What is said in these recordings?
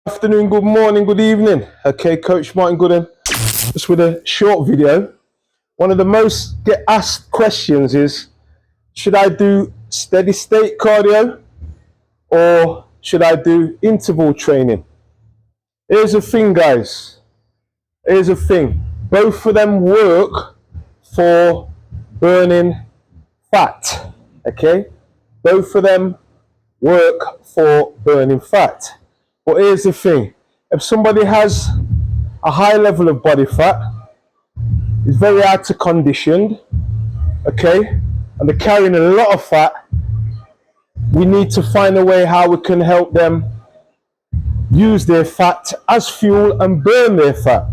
Afternoon, good morning, good evening. Okay, Coach Martin Gooden, just with a short video. One of the most get asked questions is, should I do steady state cardio or should I do interval training? Here's the thing, guys. Here's the thing. Both of them work for burning fat. Okay? Both of them work for burning fat. But here's the thing, if somebody has a high level of body fat, it's very hard to condition, okay, and they're carrying a lot of fat, we need to find a way how we can help them use their fat as fuel and burn their fat,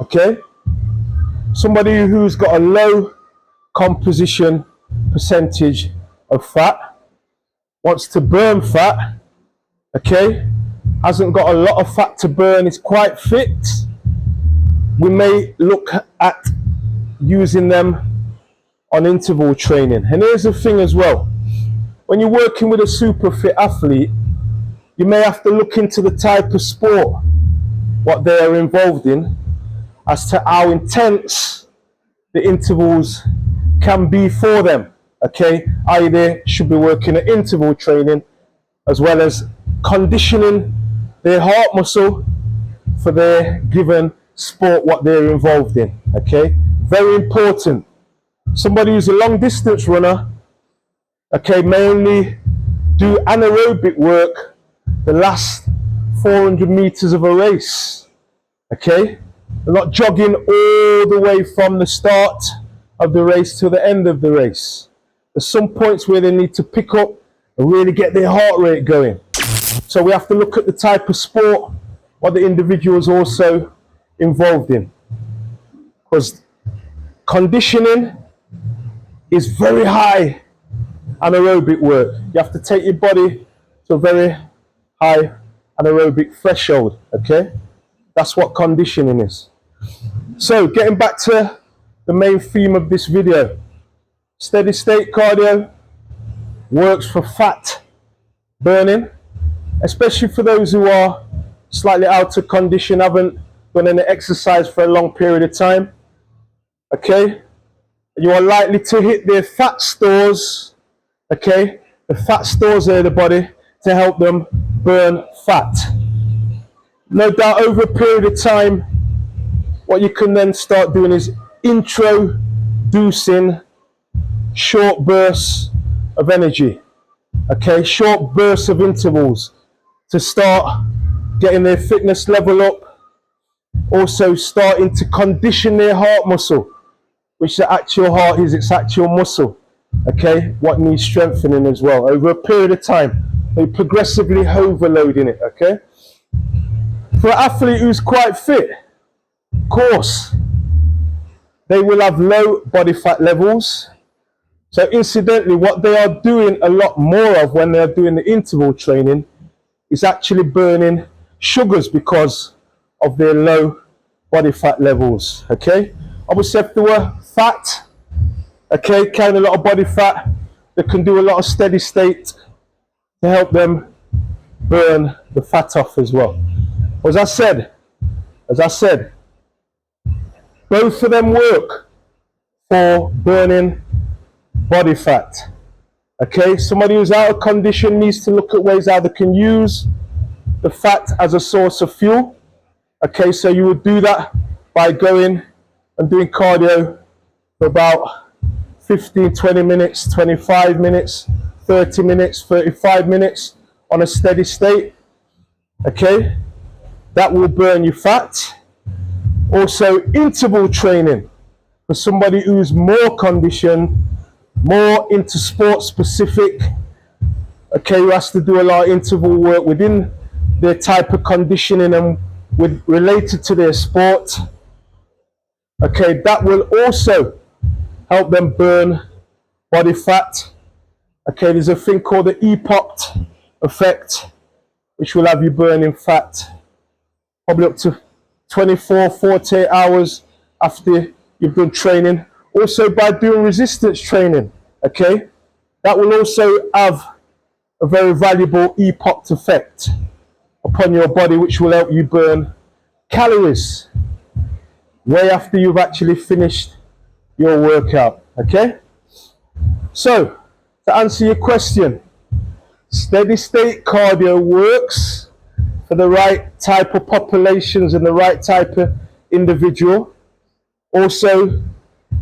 okay? Somebody who's got a low composition percentage of fat, wants to burn fat, okay, hasn't got a lot of fat to burn, is quite fit, we may look at using them on interval training. And here's the thing as well, when you're working with a super fit athlete, you may have to look into the type of sport, what they are involved in, as to how intense the intervals can be for them, okay? They should be working at interval training as well as conditioning their heart muscle for their given sport, what they're involved in, okay? Very important. Somebody who's a long distance runner, okay, may only do anaerobic work the last 400 meters of a race, okay? They're not jogging all the way from the start of the race to the end of the race. There's some points where they need to pick up and really get their heart rate going. So we have to look at the type of sport, what the individual is also involved in. Because conditioning is very high anaerobic work. You have to take your body to a very high anaerobic threshold, okay? That's what conditioning is. So getting back to the main theme of this video, steady state cardio works for fat burning, especially for those who are slightly out of condition, haven't done any exercise for a long period of time, okay? You are likely to hit their fat stores, okay? The fat stores of the body to help them burn fat. No doubt over a period of time, what you can then start doing is introducing short bursts of energy, okay? Short bursts of intervals to start getting their fitness level up, also starting to condition their heart muscle, which the actual heart is its actual muscle, okay? What needs strengthening as well over a period of time. They're progressively overloading it, okay? For an athlete who's quite fit, of course, they will have low body fat levels. So incidentally, what they are doing a lot more of when they are doing the interval training is actually burning sugars because of their low body fat levels, okay? Obviously, if they were fat, okay, carrying a lot of body fat, they can do a lot of steady state to help them burn the fat off as well. As I said, both of them work for burning body fat. Okay, somebody who's out of condition needs to look at ways how they can use the fat as a source of fuel. Okay, so you would do that by going and doing cardio for about 15, 20 minutes, 25 minutes, 30 minutes, 35 minutes on a steady state. Okay, that will burn your fat. Also, interval training for somebody who's more conditioned, more into sport specific, okay, who has to do a lot of interval work within their type of conditioning and related to their sport, okay, that will also help them burn body fat. Okay, there's a thing called the EPOC effect, which will have you burning fat probably up to 24, 48 hours after you've done training. Also by doing resistance training, okay, that will also have a very valuable EPOC effect upon your body, which will help you burn calories way after you've actually finished your workout. Okay? So, to answer your question, steady state cardio works for the right type of populations and the right type of individual. Also,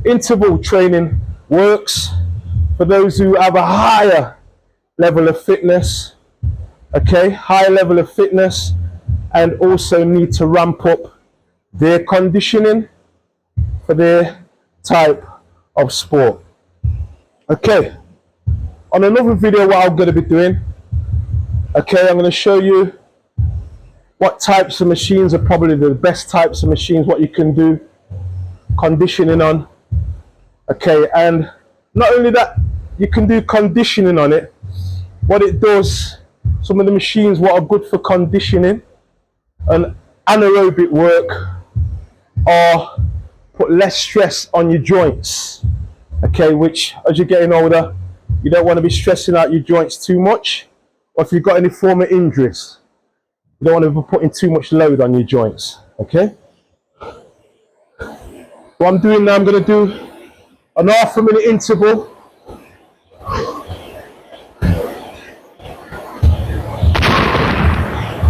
interval training works for those who have a higher level of fitness, okay, higher level of fitness, and also need to ramp up their conditioning for their type of sport. Okay, on another video what I'm going to be doing, okay, I'm going to show you what types of machines are probably the best types of machines, what you can do conditioning on. Okay, and not only that, you can do conditioning on it. What it does, some of the machines what are good for conditioning and anaerobic work are put less stress on your joints. Okay, which as you're getting older, you don't want to be stressing out your joints too much, or if you've got any form of injuries, you don't want to be putting too much load on your joints. Okay, what I'm doing now, I'm going to do an half a minute interval.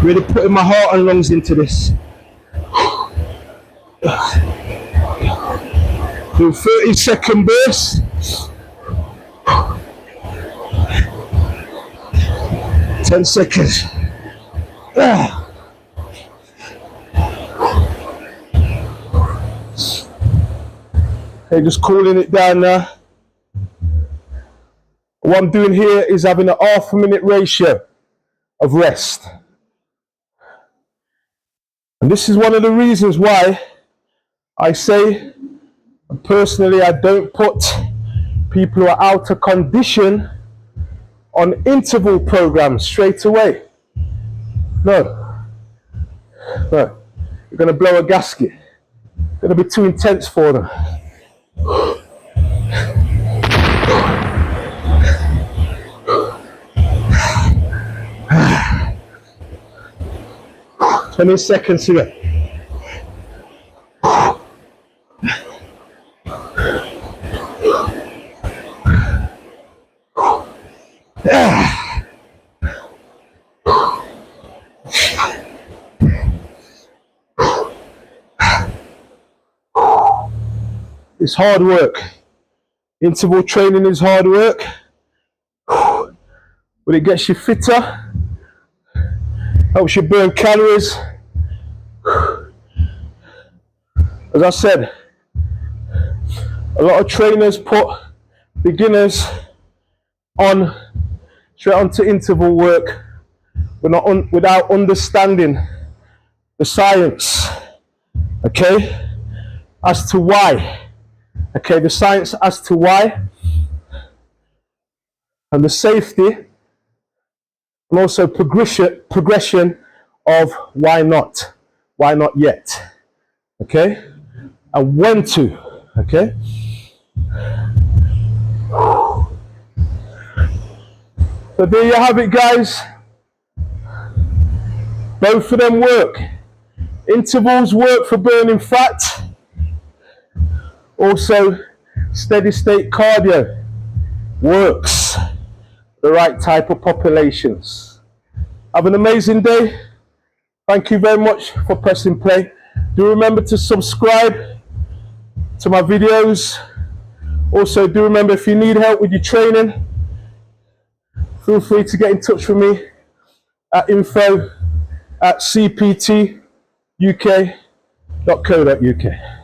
Really putting my heart and lungs into this. Do 30-second bursts. 10 seconds. Okay, just cooling it down now. What I'm doing here is having a half a minute ratio of rest. And this is one of the reasons why I say, personally, I don't put people who are out of condition on interval programs straight away. No. No. You're going to blow a gasket. It's going to be too intense for them. 20 seconds here. It's hard work. Interval training is hard work, but it gets you fitter, helps you burn calories. As I said, a lot of trainers put beginners on straight onto interval work without understanding the science, okay, as to why. Okay, the science as to why, and the safety, and also progression of why not yet, okay, and when to, okay. So there you have it, guys. Both of them work. Intervals work for burning fat. Also, steady state cardio works for the right type of populations. Have an amazing day. Thank you very much for pressing play. Do remember to subscribe to my videos. Also, do remember, if you need help with your training, feel free to get in touch with me at info@cptuk.co.uk.